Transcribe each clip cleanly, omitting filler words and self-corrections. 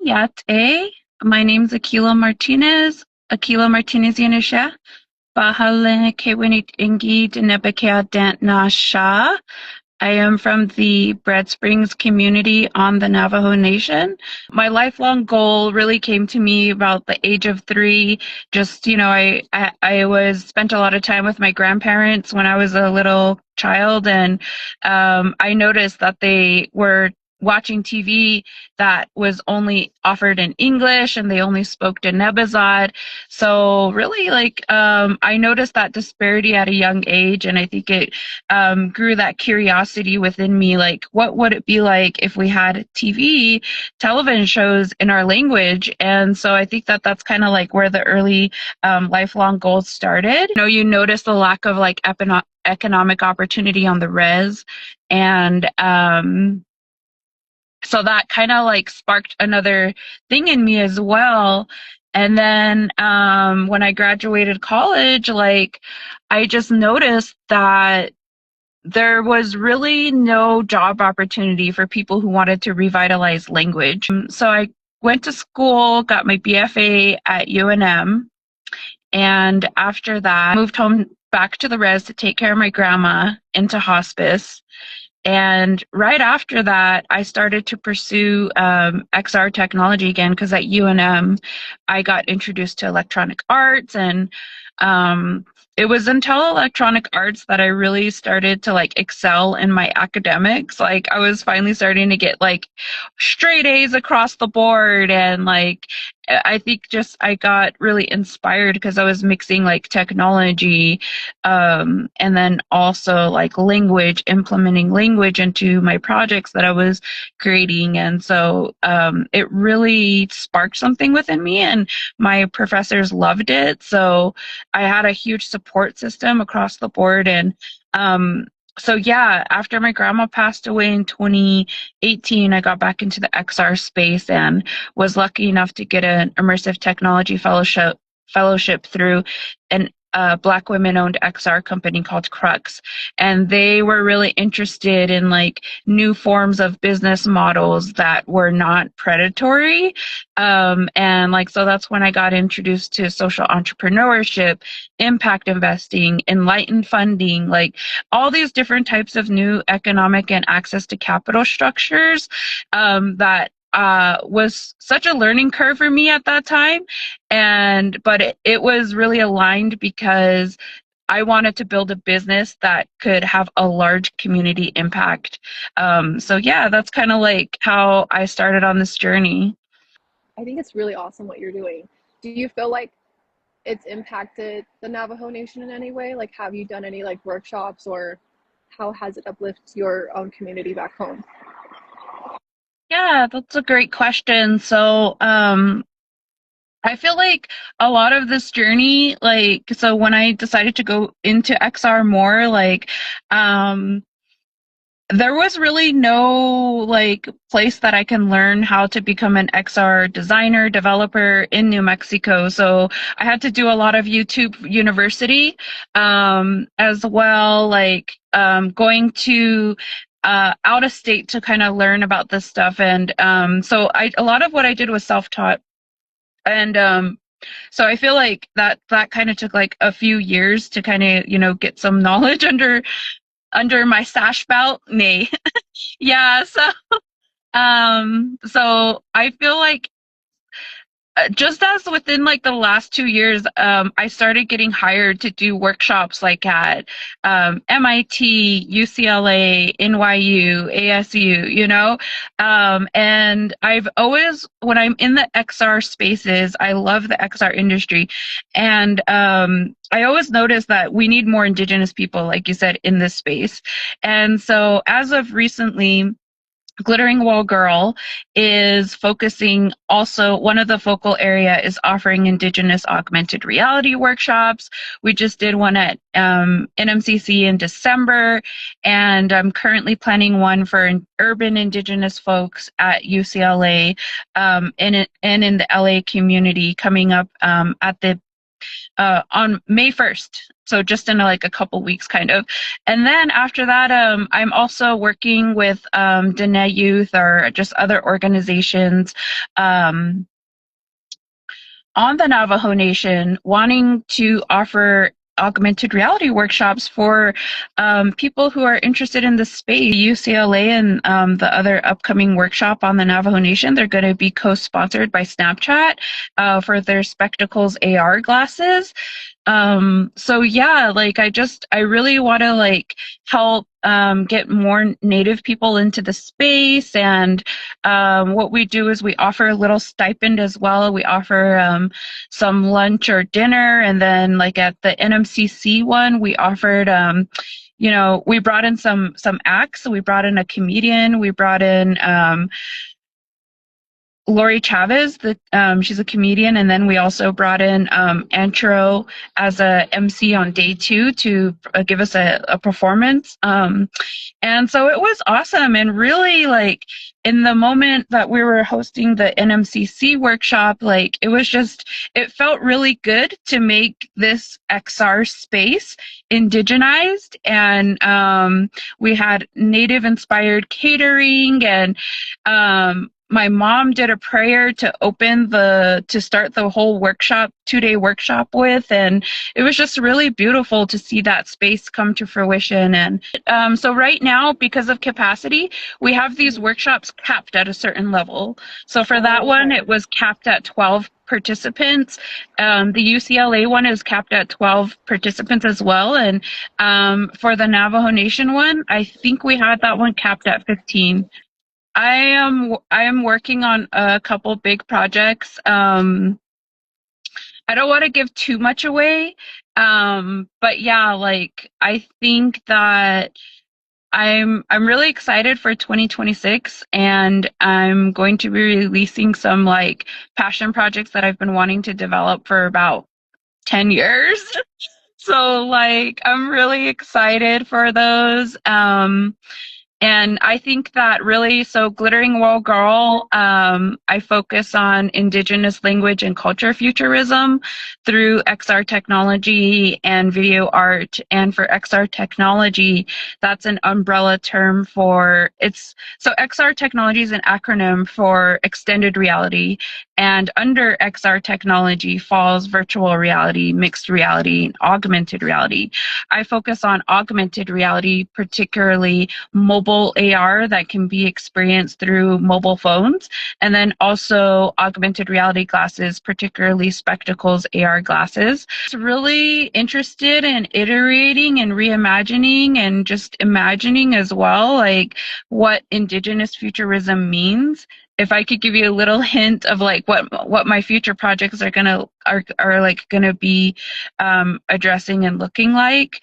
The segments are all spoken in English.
Yate. My name's Akilah Martinez. Akilah Martinez Yanisha. Bahala Kewinit Ingi Dinebekea Dant Nasha. I am from the Bread Springs community on the Navajo Nation. My lifelong goal really came to me about the age of 3. Just, I was spent a lot of time with my grandparents when I was a little child, and I noticed that they were watching TV that was only offered in English and they only spoke to Nebazad. So really, I noticed that disparity at a young age, and I think it grew that curiosity within me, like what would it be like if we had television shows in our language. And so I think that that's kind of like where the early lifelong goals started. You notice the lack of like economic opportunity on the res, and so that kind of like sparked another thing in me as well. And then when I graduated college, like I just noticed that there was really no job opportunity for people who wanted to revitalize language. So I went to school, got my BFA at UNM, and after that, moved home back to the res to take care of my grandma into hospice. And right after that, I started to pursue XR technology again, because at UNM, I got introduced to electronic arts, and it was until electronic arts that I really started to like excel in my academics. Like I was finally starting to get like straight A's across the board, and like I think just I got really inspired because I was mixing like technology and then also like language, implementing language into my projects that I was creating. And so it really sparked something within me, and my professors loved it. So I had a huge support system across the board. And so yeah, after my grandma passed away in 2018, I got back into the XR space and was lucky enough to get an immersive technology fellowship through an Black women-owned XR company called Crux, and they were really interested in like new forms of business models that were not predatory, and like so that's when I got introduced to social entrepreneurship, impact investing, enlightened funding, like all these different types of new economic and access to capital structures that was such a learning curve for me at that time. But it was really aligned because I wanted to build a business that could have a large community impact. So yeah, that's kind of like how I started on this journey. I think it's really awesome what you're doing. Do you feel like it's impacted the Navajo Nation in any way? Like, have you done any like workshops, or how has it uplifted your own community back home? Yeah, that's a great question. So, I feel like a lot of this journey, like, so when I decided to go into XR more, like, there was really no like place that I can learn how to become an XR designer, developer in New Mexico. So I had to do a lot of YouTube University, as well, like going to out of state to kind of learn about this stuff. And so a lot of what I did was self-taught. And so I feel like that kind of took like a few years to kind of, get some knowledge under my sash belt. Nay. Yeah, so I feel like just as within like the last 2 years, I started getting hired to do workshops like at MIT, UCLA, NYU, ASU, and I've always, when I'm in the XR spaces, I love the XR industry, and I always notice that we need more Indigenous people, like you said, in this space. And so as of recently, Glittering Wall Girl is focusing also, one of the focal area is offering Indigenous augmented reality workshops. We just did one at NMCC in December, and I'm currently planning one for urban Indigenous folks at UCLA, and in the LA community coming up at the on May 1st. So just in like a couple weeks, kind of. And then after that, I'm also working with Dene Youth or just other organizations on the Navajo Nation, wanting to offer augmented reality workshops for people who are interested in the space. UCLA and the other upcoming workshop on the Navajo Nation, they're going to be co-sponsored by Snapchat for their Spectacles AR glasses. So yeah, like I really want to like help get more native people into the space. And what we do is we offer a little stipend as well. We offer some lunch or dinner. And then like at the NMCC one, we offered we brought in some acts. So we brought in a comedian, we brought in Lori Chavez, she's a comedian, and then we also brought in Antro as a MC on day 2 to give us a performance. And so it was awesome, and really like in the moment that we were hosting the NMCC workshop, like it felt really good to make this XR space indigenized, and we had native inspired catering, and my mom did a prayer to start the whole workshop, 2-day workshop with, and it was just really beautiful to see that space come to fruition. And so right now, because of capacity, we have these workshops capped at a certain level. So for that one, it was capped at 12 participants. The UCLA one is capped at 12 participants as well. And for the Navajo Nation one, I think we had that one capped at 15. I am working on a couple big projects. I don't want to give too much away. But yeah, like I think that I'm really excited for 2026, and I'm going to be releasing some like passion projects that I've been wanting to develop for about 10 years. So like I'm really excited for those. And I think that really, so Glittering World Girl, I focus on Indigenous language and culture futurism through XR technology and video art. And for XR technology, that's an umbrella term so XR technology is an acronym for extended reality. And under XR technology falls virtual reality, mixed reality, and augmented reality. I focus on augmented reality, particularly mobile AR that can be experienced through mobile phones, and then also augmented reality glasses, particularly Spectacles AR glasses. It's really interested in iterating and reimagining and just imagining as well, like what Indigenous futurism means. If I could give you a little hint of like what my future projects are like gonna be addressing and looking like.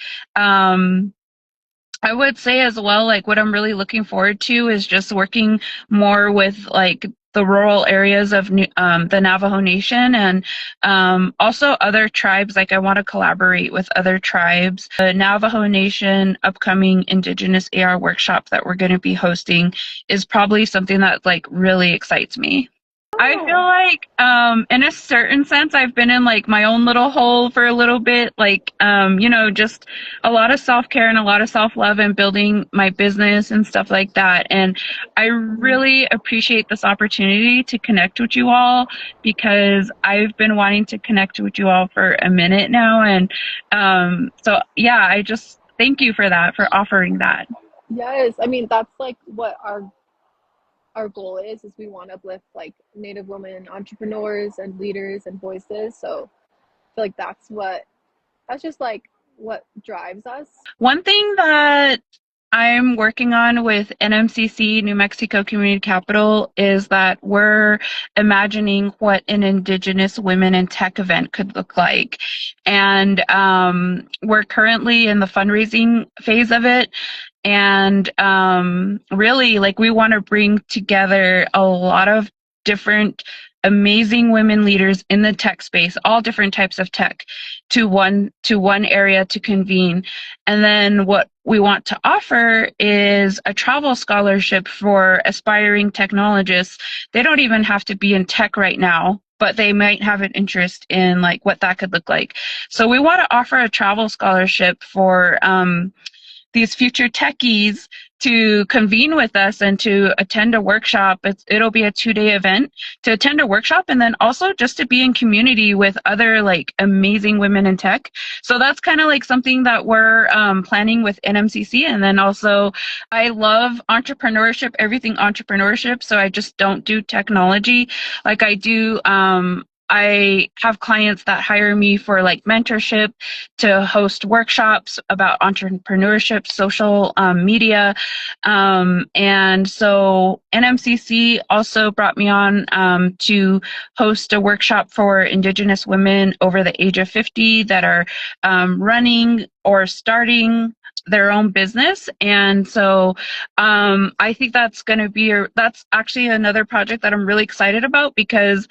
I would say as well, like what I'm really looking forward to is just working more with like the rural areas of the Navajo Nation, and also other tribes. Like I want to collaborate with other tribes. The Navajo Nation upcoming Indigenous AR workshop that we're going to be hosting is probably something that like really excites me. I feel like, in a certain sense, I've been in like my own little hole for a little bit, like, just a lot of self-care and a lot of self-love and building my business and stuff like that. And I really appreciate this opportunity to connect with you all, because I've been wanting to connect with you all for a minute now. And, so yeah, I just thank you for that, for offering that. Yes, I mean that's like what our goal is we want to uplift like Native women entrepreneurs and leaders and voices. So I feel like that's just like what drives us. One thing that I'm working on with NMCC, New Mexico Community Capital, is that we're imagining what an Indigenous Women in Tech event could look like. And we're currently in the fundraising phase of it. And really, like, we want to bring together a lot of different amazing women leaders in the tech space, all different types of tech, to one area to convene. And then what we want to offer is a travel scholarship for aspiring technologists. They don't even have to be in tech right now, but they might have an interest in like what that could look like. So we want to offer a travel scholarship for these future techies to convene with us and to attend a workshop. It'll be a 2-day event to attend a workshop and then also just to be in community with other like amazing women in tech. So that's kind of like something that we're planning with NMCC. And then also, I love entrepreneurship, everything entrepreneurship. So I just don't do technology like I do. I have clients that hire me for like mentorship to host workshops about entrepreneurship, social media. And so NMCC also brought me on to host a workshop for Indigenous women over the age of 50 that are running or starting their own business. And so I think that's actually another project that I'm really excited about because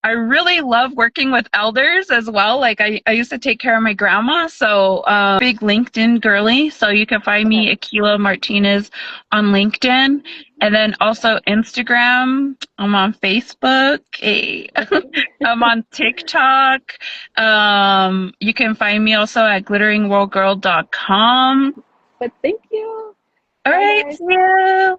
I really love working with elders as well. Like I used to take care of my grandma, so big LinkedIn girly. So you can find Okay. me Akilah Martinez on LinkedIn, and then also Instagram. I'm on Facebook. Hey. I'm on TikTok. You can find me also at glitteringworldgirl.com. But thank you. All Bye, right, guys. see you.